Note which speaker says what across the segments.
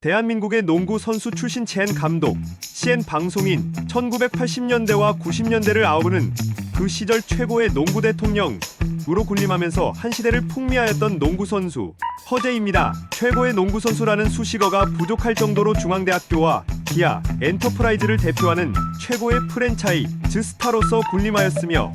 Speaker 1: 대한민국의 농구 선수 출신 젠 감독, CN 방송인, 1980년대와 90년대를 아우르는 그 시절 최고의 농구 대통령으로 군림하면서 한 시대를 풍미하였던 농구 선수 허재입니다. 최고의 농구 선수라는 수식어가 부족할 정도로 중앙대학교와 기아, 엔터프라이즈를 대표하는 최고의 프랜차이즈 스타로서 군림하였으며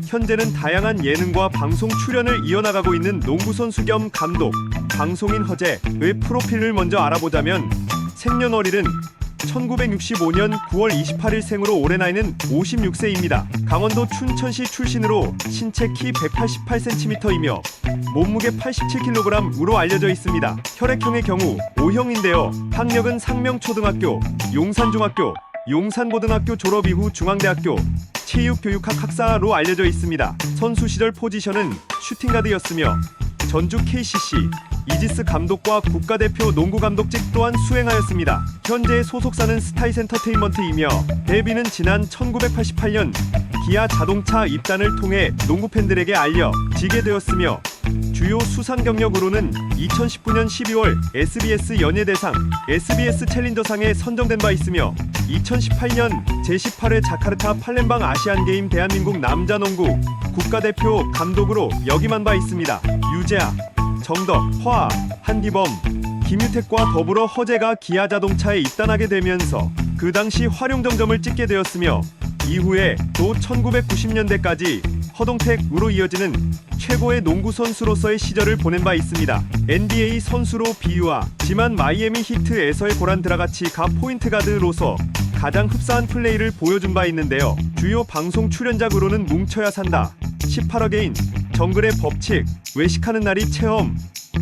Speaker 1: 현재는 다양한 예능과 방송 출연을 이어나가고 있는 농구 선수 겸 감독, 방송인 허재의 프로필을 먼저 알아보자면 생년월일은 1965년 9월 28일 생으로 올해 나이는 56세입니다. 강원도 춘천시 출신으로 신체 키 188cm이며 몸무게 87kg으로 알려져 있습니다. 혈액형의 경우 O형인데요. 학력은 상명초등학교, 용산중학교, 용산고등학교 졸업 이후 중앙대학교 체육교육학 학사로 알려져 있습니다. 선수 시절 포지션은 슈팅가드였으며 전주 KCC, 이지스 감독과 국가대표 농구 감독직 또한 수행하였습니다. 현재의 소속사는 스타이스 엔터테인먼트이며 데뷔는 지난 1988년 기아 자동차 입단을 통해 농구 팬들에게 알려지게 되었으며 주요 수상 경력으로는 2019년 12월 SBS 연예대상, SBS 챌린저상에 선정된 바 있으며 2018년 제18회 자카르타 팔렘방 아시안게임 대한민국 남자농구 국가대표 감독으로 역임한 바 있습니다. 유재하, 정덕, 허아, 한기범, 김유택과 더불어 허재가 기아자동차에 입단하게 되면서 그 당시 활용정점을 찍게 되었으며 이후에 또 1990년대까지 허동택으로 이어지는 최고의 농구 선수로서의 시절을 보낸 바 있습니다. NBA 선수로 비유하지만 마이애미 히트에서의 고란드라같이 가 포인트 가드로서 가장 흡사한 플레이를 보여준 바 있는데요. 주요 방송 출연작으로는 뭉쳐야 산다, 18어게인, 정글의 법칙, 외식하는 날이 체험,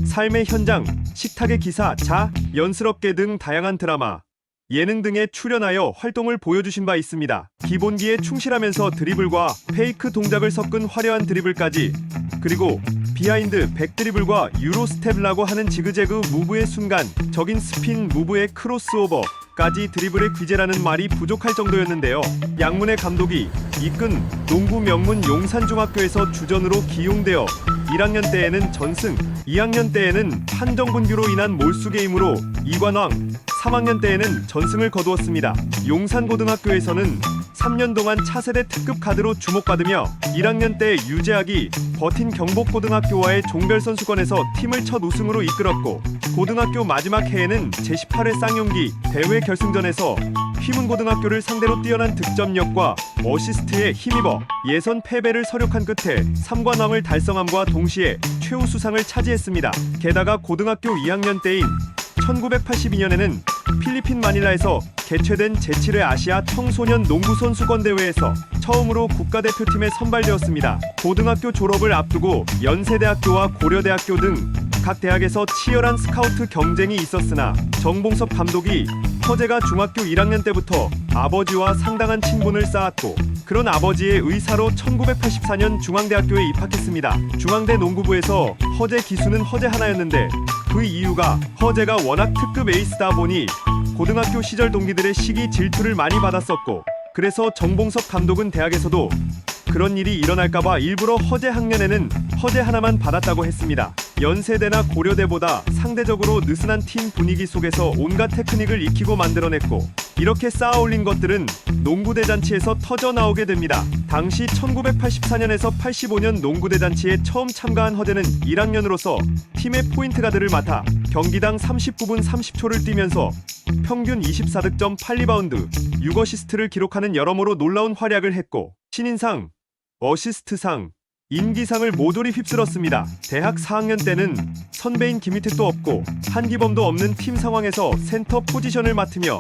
Speaker 1: 삶의 현장, 식탁의 기사, 자, 연스럽게 등 다양한 드라마, 예능 등에 출연하여 활동을 보여주신 바 있습니다. 기본기에 충실하면서 드리블과 페이크 동작을 섞은 화려한 드리블까지, 그리고 비하인드 백드리블과 유로스텝이라고 하는 지그재그 무브의 순간적인 스핀 무브의 크로스오버까지 드리블의 귀재라는 말이 부족할 정도였는데요. 양문의 감독이 이끈 농구 명문 용산중학교에서 주전으로 기용되어 1학년 때에는 전승, 2학년 때에는 판정분규로 인한 몰수게임으로 이관왕, 3학년 때에는 전승을 거두었습니다. 용산고등학교에서는 3년 동안 차세대 특급 카드로 주목받으며 1학년 때 유재학이 버틴 경복고등학교와의 종별선수권에서 팀을 첫 우승으로 이끌었고, 고등학교 마지막 해에는 제18회 쌍용기 대회 결승전에서 휘문고등학교를 상대로 뛰어난 득점력과 어시스트에 힘입어 예선 패배를 서력한 끝에 3관왕을 달성함과 동시에 최우수상을 차지했습니다. 게다가 고등학교 2학년 때인 1982년에는 필리핀 마닐라에서 개최된 제7회 아시아 청소년 농구 선수권 대회에서 처음으로 국가대표팀에 선발되었습니다. 고등학교 졸업을 앞두고 연세대학교와 고려대학교 등 각 대학에서 치열한 스카우트 경쟁이 있었으나 정봉섭 감독이 허재가 중학교 1학년 때부터 아버지와 상당한 친분을 쌓았고, 그런 아버지의 의사로 1984년 중앙대학교에 입학했습니다. 중앙대 농구부에서 허재 기수는 허재 하나였는데 그 이유가 허재가 워낙 특급 에이스다 보니 고등학교 시절 동기들의 시기 질투를 많이 받았었고, 그래서 정봉섭 감독은 대학에서도 그런 일이 일어날까봐 일부러 허재 학년에는 허재 하나만 받았다고 했습니다. 연세대나 고려대보다 상대적으로 느슨한 팀 분위기 속에서 온갖 테크닉을 익히고 만들어냈고, 이렇게 쌓아올린 것들은 농구대잔치에서 터져나오게 됩니다. 당시 1984년에서 85년 농구대잔치에 처음 참가한 허재는 1학년으로서 팀의 포인트 가드를 맡아 경기당 39분 30초를 뛰면서 평균 24득점 8리바운드 6어시스트를 기록하는 여러모로 놀라운 활약을 했고, 신인상, 어시스트상, 인기상을 모조리 휩쓸었습니다. 대학 4학년 때는 선배인 김희택도 없고 한기범도 없는 팀 상황에서 센터 포지션을 맡으며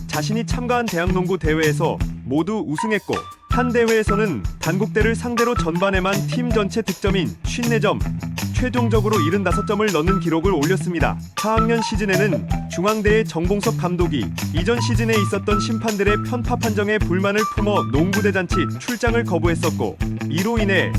Speaker 1: 자신이 참가한 대학농구 대회에서 모두 우승했고, 한 대회에서는 단국대를 상대로 전반에만 팀 전체 득점인 54점, 최종적으로 75점을 넣는 기록을 올렸습니다. 4학년 시즌에는 중앙대의 정봉섭 감독이 이전 시즌에 있었던 심판들의 편파 판정에 불만을 품어 농구대잔치 출장을 거부했었고, 이로 인해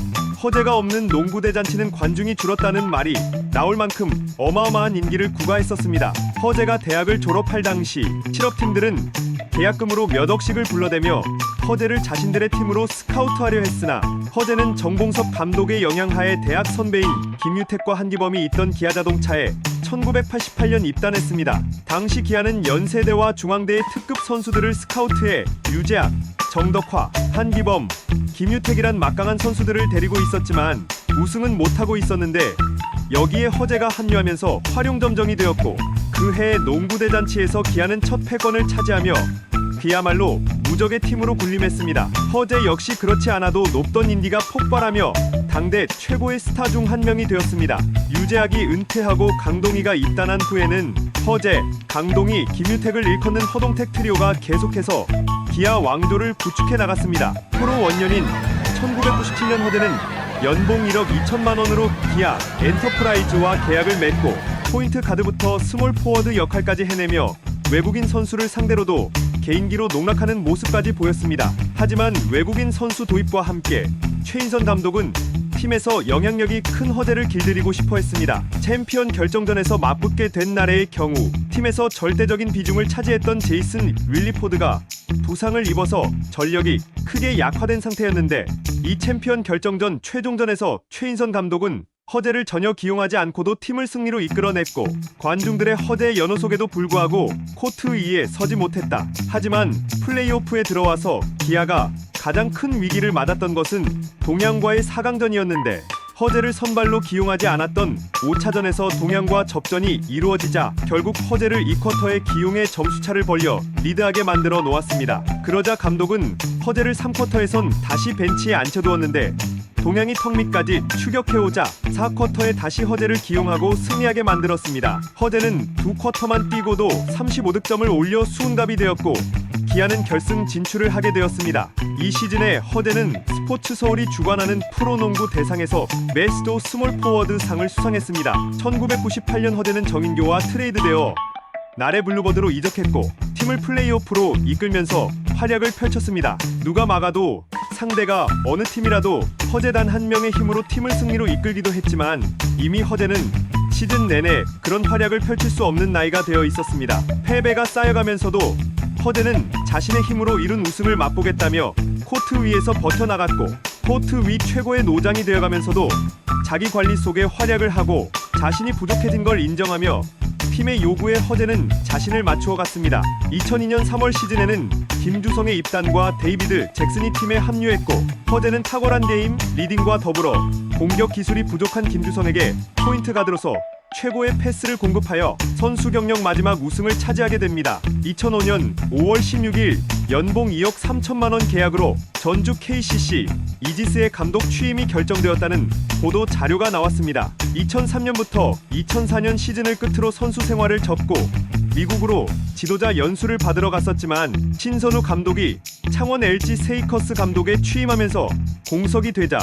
Speaker 1: 허재가 없는 농구대잔치는 관중이 줄었다는 말이 나올 만큼 어마어마한 인기를 구가했었습니다. 허재가 대학을 졸업할 당시 실업팀들은 계약금으로 몇 억씩을 불러대며 허재를 자신들의 팀으로 스카우트하려 했으나 허재는 정봉섭 감독의 영향하에 대학 선배인 김유택과 한기범이 있던 기아자동차에 1988년 입단했습니다. 당시 기아는 연세대와 중앙대의 특급 선수들을 스카우트해 유재학, 정덕화, 한기범, 김유택이란 막강한 선수들을 데리고 있었지만 우승은 못하고 있었는데 여기에 허재가 합류하면서 활용점정이 되었고 그해 농구대잔치에서 기아는 첫 패권을 차지하며 그야말로 무적의 팀으로 군림했습니다. 허재 역시 그렇지 않아도 높던 인기가 폭발하며 당대 최고의 스타 중 한 명이 되었습니다. 유재학이 은퇴하고 강동희가 입단한 후에는 허재, 강동희, 김유택을 일컫는 허동택 트리오가 계속해서 기아 왕조를 구축해 나갔습니다. 프로 원년인 1997년 허재는 연봉 1억 2천만 원으로 기아 엔터프라이즈와 계약을 맺고 포인트 가드부터 스몰 포워드 역할까지 해내며 외국인 선수를 상대로도 개인기로 농락하는 모습까지 보였습니다. 하지만 외국인 선수 도입과 함께 최인선 감독은 팀에서 영향력이 큰 허재를 길들이고 싶어 했습니다. 챔피언 결정전에서 맞붙게 된 날의 경우 팀에서 절대적인 비중을 차지했던 제이슨 윌리포드가 부상을 입어서 전력이 크게 약화된 상태였는데 이 챔피언 결정전 최종전에서 최인선 감독은 허재를 전혀 기용하지 않고도 팀을 승리로 이끌어냈고 관중들의 허재의 연호 속에도 불구하고 코트 위에 서지 못했다. 하지만 플레이오프에 들어와서 기아가 가장 큰 위기를 맞았던 것은 동양과의 4강전이었는데 허재를 선발로 기용하지 않았던 5차전에서 동양과 접전이 이루어지자 결국 허재를 2쿼터에 기용해 점수차를 벌려 리드하게 만들어 놓았습니다. 그러자 감독은 허재를 3쿼터에선 다시 벤치에 앉혀두었는데 동양이 턱 밑까지 추격해오자 4쿼터에 다시 허재를 기용하고 승리하게 만들었습니다. 허재는 2쿼터만 뛰고도 35득점을 올려 수훈갑이 되었고 기아는 결승 진출을 하게 되었습니다. 이 시즌에 허재는 스포츠 서울이 주관하는 프로농구 대상에서 베스트 스몰 포워드 상을 수상했습니다. 1998년 허재는 정인교와 트레이드되어 나래 블루버드로 이적했고 팀을 플레이오프로 이끌면서 활약을 펼쳤습니다. 누가 막아도 상대가 어느 팀이라도 허재 단 한 명의 힘으로 팀을 승리로 이끌기도 했지만 이미 허재는 시즌 내내 그런 활약을 펼칠 수 없는 나이가 되어 있었습니다. 패배가 쌓여가면서도 허재는 자신의 힘으로 이룬 우승을 맛보겠다며 코트 위에서 버텨나갔고 코트 위 최고의 노장이 되어가면서도 자기 관리 속에 활약을 하고 자신이 부족해진 걸 인정하며 팀의 요구에 허재는 자신을 맞추어 갔습니다. 2002년 3월 시즌에는 김주성의 입단과 데이비드 잭슨이 팀에 합류했고 허재는 탁월한 게임, 리딩과 더불어 공격 기술이 부족한 김주성에게 포인트 가드로서 최고의 패스를 공급하여 선수 경력 마지막 우승을 차지하게 됩니다. 2005년 5월 16일 연봉 2억 3천만 원 계약으로 전주 KCC 이지스의 감독 취임이 결정되었다는 보도 자료가 나왔습니다. 2003년부터 2004년 시즌을 끝으로 선수 생활을 접고 미국으로 지도자 연수를 받으러 갔었지만 신선우 감독이 창원 LG 세이커스 감독에 취임하면서 공석이 되자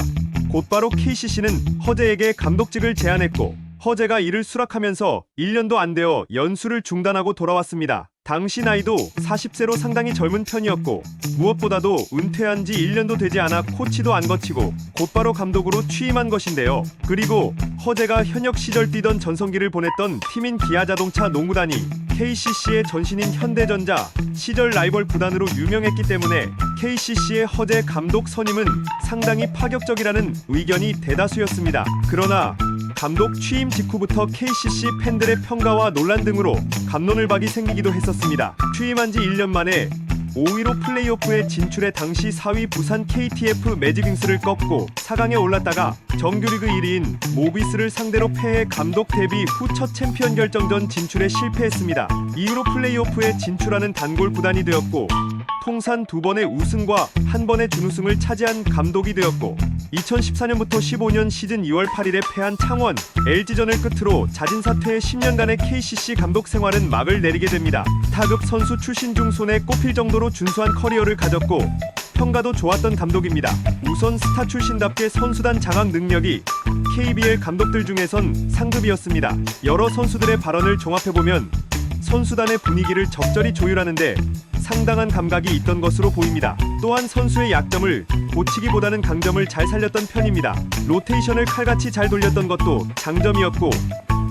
Speaker 1: 곧바로 KCC는 허재에게 감독직을 제안했고 허재가 이를 수락하면서 1년도 안 되어 연수를 중단하고 돌아왔습니다. 당시 나이도 40세로 상당히 젊은 편이었고 무엇보다도 은퇴한 지 1년도 되지 않아 코치도 안 거치고 곧바로 감독으로 취임한 것인데요. 그리고 허재가 현역 시절 뛰던 전성기를 보냈던 팀인 기아자동차 농구단이 KCC의 전신인 현대전자 시절 라이벌 구단으로 유명했기 때문에 KCC의 허재 감독 선임은 상당히 파격적이라는 의견이 대다수였습니다. 그러나 감독 취임 직후부터 KCC 팬들의 평가와 논란 등으로 갑론을박이 생기기도 했었습니다. 취임한 지 1년 만에 5위로 플레이오프에 진출해 당시 4위 부산 KTF 매직윙스를 꺾고 4강에 올랐다가 정규리그 1위인 모비스를 상대로 패해 감독 데뷔 후 첫 챔피언 결정전 진출에 실패했습니다. 이후로 플레이오프에 진출하는 단골 구단이 되었고 통산 2번의 우승과 1번의 준우승을 차지한 감독이 되었고 2014년부터 15년 시즌 2월 8일에 패한 창원 LG전을 끝으로 자진 사퇴해 10년간의 KCC 감독 생활은 막을 내리게 됩니다. 타급 선수 출신 중 손에 꼽힐 정도로 준수한 커리어를 가졌고 평가도 좋았던 감독입니다. 우선 스타 출신답게 선수단 장악 능력이 KBL 감독들 중에선 상급이었습니다. 여러 선수들의 발언을 종합해보면 선수단의 분위기를 적절히 조율하는데 상당한 감각이 있던 것으로 보입니다. 또한 선수의 약점을 고치기보다는 강점을 잘 살렸던 편입니다. 로테이션을 칼같이 잘 돌렸던 것도 장점이었고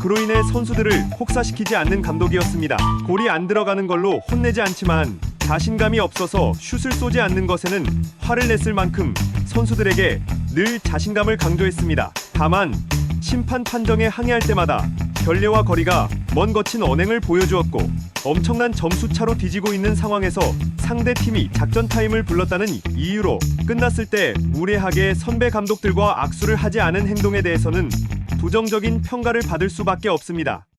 Speaker 1: 그로 인해 선수들을 혹사시키지 않는 감독이었습니다. 골이 안 들어가는 걸로 혼내지 않지만 자신감이 없어서 슛을 쏘지 않는 것에는 화를 냈을 만큼 선수들에게 늘 자신감을 강조했습니다. 다만 심판 판정에 항의할 때마다 별예와 거리가 먼 거친 언행을 보여주었고 엄청난 점수차로 뒤지고 있는 상황에서 상대 팀이 작전 타임을 불렀다는 이유로 끝났을 때 무례하게 선배 감독들과 악수를 하지 않은 행동에 대해서는 부정적인 평가를 받을 수밖에 없습니다.